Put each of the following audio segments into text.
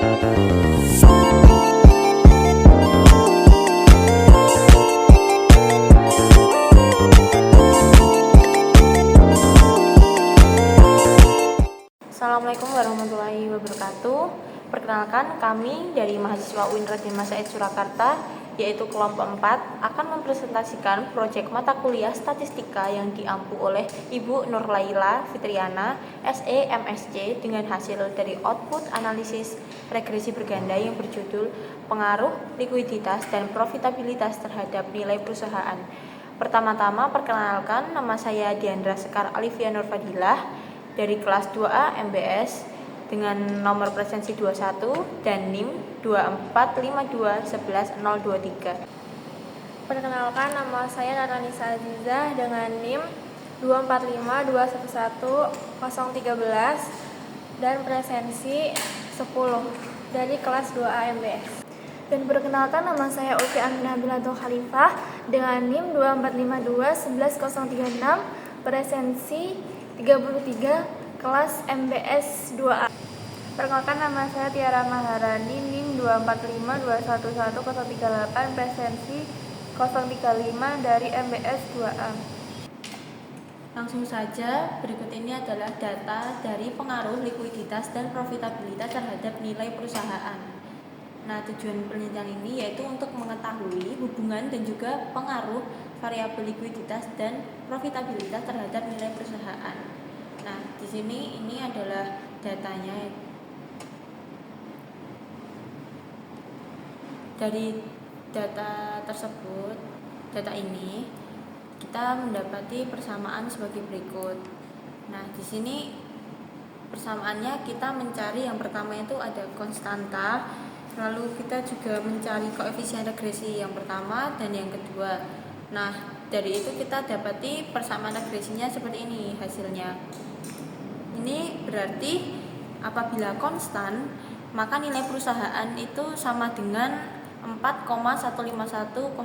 Assalamualaikum warahmatullahi wabarakatuh. Perkenalkan, kami dari mahasiswa UIN Raden Mas Said Surakarta, yaitu kelompok 4, akan mempresentasikan proyek mata kuliah statistika yang diampu oleh Ibu Nurlaila Fitriana, SE MSc, dengan hasil dari output analisis regresi berganda yang berjudul Pengaruh Likuiditas dan Profitabilitas Terhadap Nilai Perusahaan. Pertama-tama, perkenalkan, nama saya Diandra Sekar Alivia Nurfadilah dari kelas 2A MBS dengan nomor presensi 21 dan NIM 245211023. Perkenalkan, nama saya Naranisa Azizah dengan NIM 245211013 dan presensi 10 dari kelas 2A MBS. Dan perkenalkan, nama saya Ufi Aminah Bilanto Khalifah dengan NIM 245211036, presensi 33 kelas MBS 2A. Perkenalkan, nama saya Tiara Maharani, NIM 245211038, presensi 035 dari MBS 2A. Langsung saja, berikut ini adalah data dari pengaruh likuiditas dan profitabilitas terhadap nilai perusahaan. Nah, tujuan penelitian ini yaitu untuk mengetahui hubungan dan juga pengaruh variabel likuiditas dan profitabilitas terhadap nilai perusahaan. Nah, di sini ini adalah datanya. Dari data tersebut, data ini kita mendapati persamaan sebagai berikut. Nah, di sini persamaannya kita mencari yang pertama itu ada konstanta, lalu kita juga mencari koefisien regresi yang pertama dan yang kedua. Nah, dari itu kita dapati persamaan regresinya seperti ini hasilnya. Ini berarti apabila konstan, maka nilai perusahaan itu sama dengan 4,15101.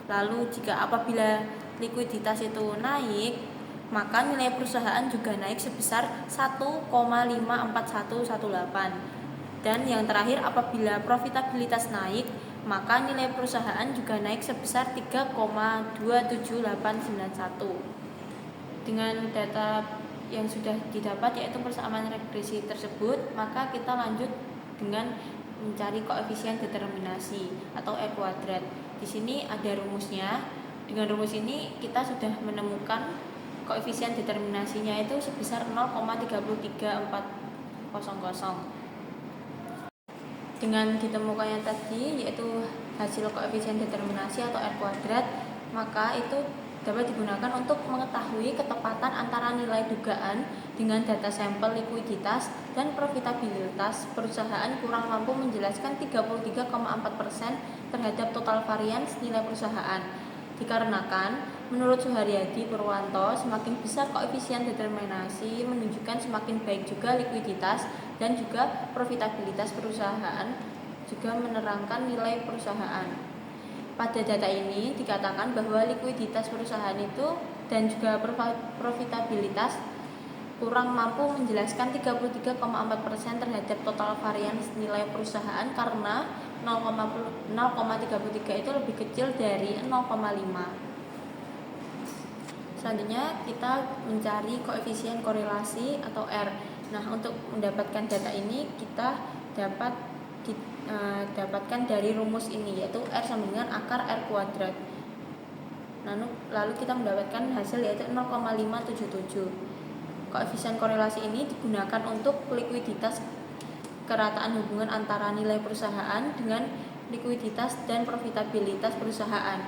Lalu jika apabila likuiditas itu naik, maka nilai perusahaan juga naik sebesar 1,54118. Dan yang terakhir, apabila profitabilitas naik, maka nilai perusahaan juga naik sebesar 3,27891. Dengan data yang sudah didapat yaitu persamaan regresi tersebut, maka kita lanjut dengan mencari koefisien determinasi atau R kuadrat. Di sini ada rumusnya. Dengan rumus ini kita sudah menemukan koefisien determinasinya itu sebesar 0,33400. Dengan ditemukannya tadi yaitu hasil koefisien determinasi atau R kuadrat, maka itu dapat digunakan untuk mengetahui ketepatan antara nilai dugaan dengan data sampel likuiditas dan profitabilitas perusahaan kurang mampu menjelaskan 33,4% terhadap total varians nilai perusahaan. Dikarenakan menurut Suharyadi Purwanto, semakin besar koefisien determinasi menunjukkan semakin baik juga likuiditas dan juga profitabilitas perusahaan, juga menerangkan nilai perusahaan. Pada data ini dikatakan bahwa likuiditas perusahaan itu dan juga profitabilitas kurang mampu menjelaskan 33,4% terhadap total varians nilai perusahaan karena 0,33 itu lebih kecil dari 0,5. Selanjutnya kita mencari koefisien korelasi atau R. Nah, untuk mendapatkan data ini kita dapatkan dari rumus ini yaitu R sama dengan akar R kuadrat. Lalu kita mendapatkan hasil yaitu 0,577. Koefisien korelasi ini digunakan untuk likuiditas, kerataan hubungan antara nilai perusahaan dengan likuiditas dan profitabilitas perusahaan.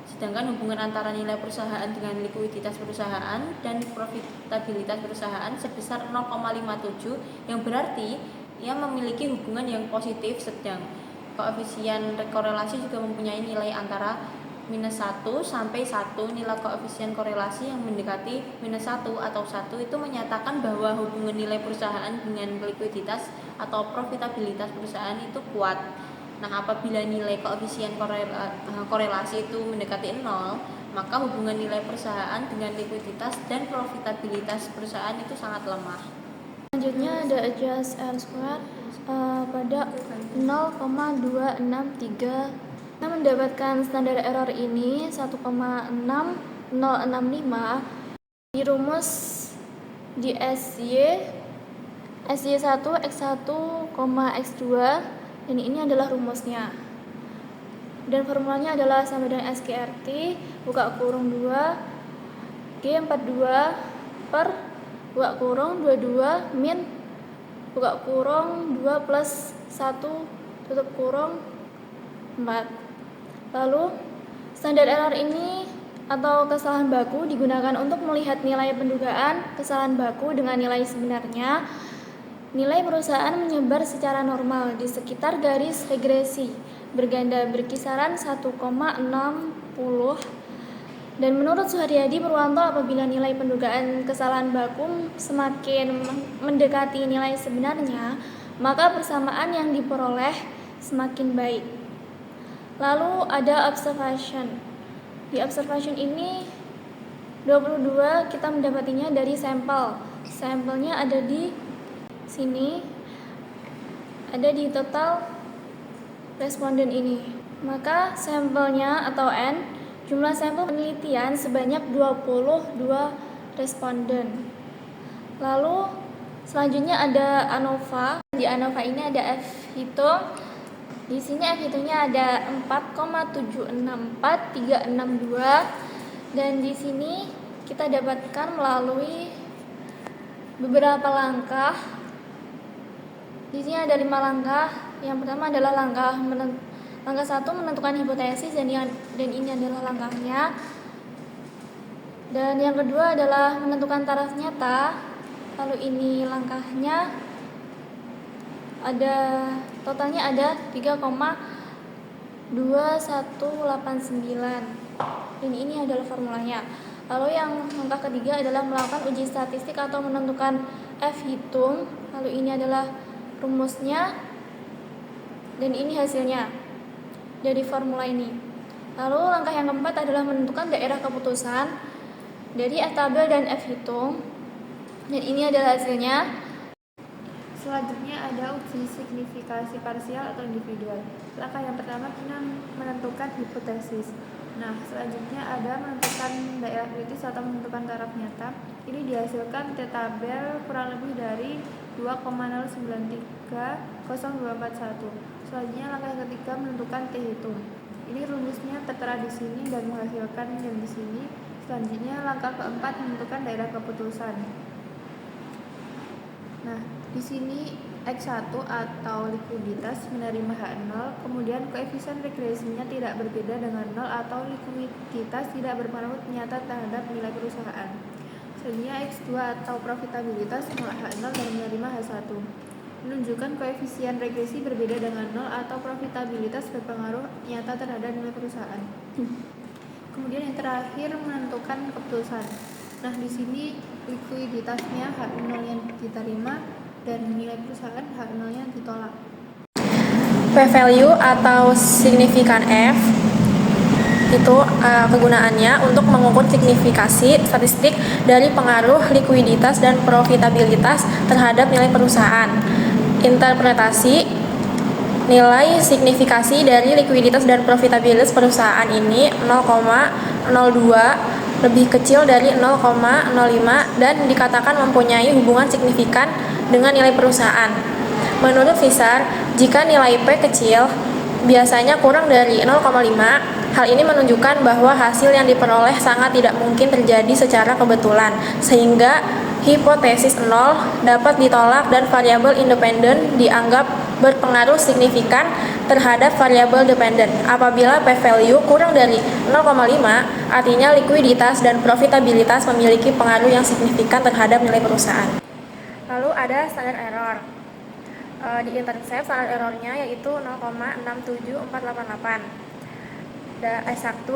Sedangkan hubungan antara nilai perusahaan dengan likuiditas perusahaan dan profitabilitas perusahaan sebesar 0,57 yang berarti ia memiliki hubungan yang positif, sedang koefisien korelasi juga mempunyai nilai antara minus 1 sampai 1. Nilai koefisien korelasi yang mendekati minus 1 atau 1 itu menyatakan bahwa hubungan nilai perusahaan dengan likuiditas atau profitabilitas perusahaan itu kuat. Nah, apabila nilai koefisien korelasi itu mendekati 0, maka hubungan nilai perusahaan dengan likuiditas dan profitabilitas perusahaan itu sangat lemah. Selanjutnya ada adjust R square. pada 0,263. Kita mendapatkan standar error ini 1,6065 dirumus di SY1 X1, X2, dan ini adalah rumusnya. Dan formulanya adalah sama dengan SQRT buka kurung 2 G42 per buka kurung 22 min buka kurung 2 plus 1 tutup kurung 4. Lalu standar error ini atau kesalahan baku digunakan untuk melihat nilai pendugaan kesalahan baku dengan nilai sebenarnya. Nilai perusahaan menyebar secara normal di sekitar garis regresi berganda berkisaran 1,60. Dan menurut Suharyadi Purwanto, apabila nilai pendugaan kesalahan baku semakin mendekati nilai sebenarnya, maka persamaan yang diperoleh semakin baik. Lalu ada observation. Di observation ini 22 kita mendapatinya dari sampel. Sampelnya ada di sini, ada di total responden ini. Maka sampelnya atau N, jumlah sampel penelitian sebanyak 22 responden. Lalu selanjutnya ada ANOVA. Di ANOVA ini ada F hitung. Di sini F hitungnya ada 4,764362 dan di sini kita dapatkan melalui beberapa langkah. Di sini ada 5 langkah. Yang pertama adalah langkah 1 menentukan hipotesis dan ini adalah langkahnya. Dan yang kedua adalah menentukan taraf nyata. Lalu ini langkahnya. Ada totalnya ada 3,2189. Dan ini adalah formulanya. Lalu yang langkah ketiga adalah melakukan uji statistik atau menentukan F hitung. Lalu ini adalah rumusnya dan ini hasilnya dari formula ini. Lalu langkah yang keempat adalah menentukan daerah keputusan dari F tabel dan F hitung dan ini adalah hasilnya. Selanjutnya ada uji signifikasi parsial atau individual. Langkah yang pertama kita menentukan hipotesis. Nah, selanjutnya ada menentukan daerah kritis atau menentukan taraf nyata. Ini dihasilkan T tabel kurang lebih dari 2,093041. Selanjutnya langkah yang ketiga menentukan T hitung. Ini rumusnya tertera di sini dan menghasilkan yang di sini. Selanjutnya langkah keempat menentukan daerah keputusan. Nah, di sini X1 atau likuiditas menerima H0, kemudian koefisien regresinya tidak berbeda dengan 0 atau likuiditas tidak berpengaruh nyata terhadap nilai perusahaan. Selanjutnya X2 atau profitabilitas menolak H0 dan menerima H1. Menunjukkan koefisien regresi berbeda dengan 0 atau profitabilitas berpengaruh nyata terhadap nilai perusahaan. Kemudian yang terakhir menentukan keputusan. Nah, di sini likuiditasnya H0 yang diterima dan nilai perusahaan H0 yang ditolak. P-value atau signifikan F itu kegunaannya untuk mengukur signifikasi statistik dari pengaruh likuiditas dan profitabilitas terhadap nilai perusahaan. Interpretasi nilai signifikasi dari likuiditas dan profitabilitas perusahaan ini 0,02 lebih kecil dari 0,05 dan dikatakan mempunyai hubungan signifikan dengan nilai perusahaan. Menurut Visar, jika nilai P kecil, biasanya kurang dari 0,5, hal ini menunjukkan bahwa hasil yang diperoleh sangat tidak mungkin terjadi secara kebetulan, sehingga hipotesis 0 dapat ditolak dan variabel independen dianggap berpengaruh signifikan terhadap variabel dependen. Apabila p-value kurang dari 0,5, artinya likuiditas dan profitabilitas memiliki pengaruh yang signifikan terhadap nilai perusahaan. Lalu ada standar error. Di Intercept standar errornya yaitu 0,67488. S1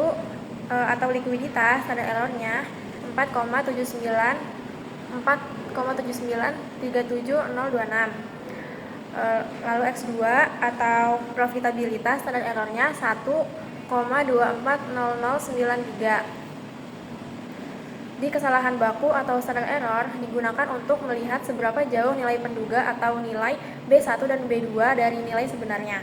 atau likuiditas standar errornya 4,7937.026. Lalu X2 atau profitabilitas standar errornya 1,240093. Di kesalahan baku atau standard error digunakan untuk melihat seberapa jauh nilai penduga atau nilai B1 dan B2 dari nilai sebenarnya.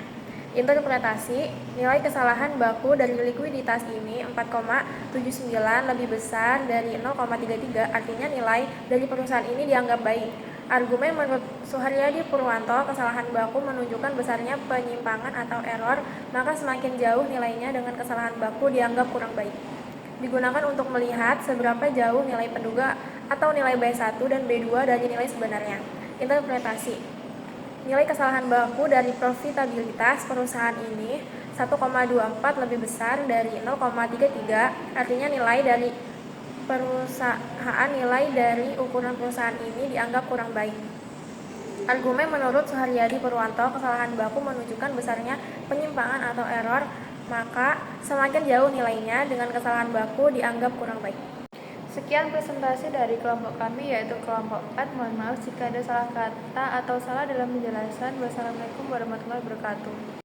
Interpretasi, nilai kesalahan baku dari likuiditas ini 4,79 lebih besar dari 0,33, artinya nilai dari perusahaan ini dianggap baik. Argumen menurut Suharyadi Purwanto, kesalahan baku menunjukkan besarnya penyimpangan atau error, maka semakin jauh nilainya dengan kesalahan baku dianggap kurang baik. Digunakan untuk melihat seberapa jauh nilai penduga atau nilai B1 dan B2 dari nilai sebenarnya. Interpretasi, nilai kesalahan baku dari profitabilitas perusahaan ini 1,24 lebih besar dari 0,33, artinya nilai dari nilai dari ukuran perusahaan ini dianggap kurang baik. Argumen menurut Suharyadi Purwanto, kesalahan baku menunjukkan besarnya penyimpangan atau error, maka semakin jauh nilainya dengan kesalahan baku dianggap kurang baik. Sekian presentasi dari kelompok kami, yaitu kelompok 4. Mohon maaf jika ada salah kata atau salah dalam penjelasan. Wassalamualaikum warahmatullahi wabarakatuh.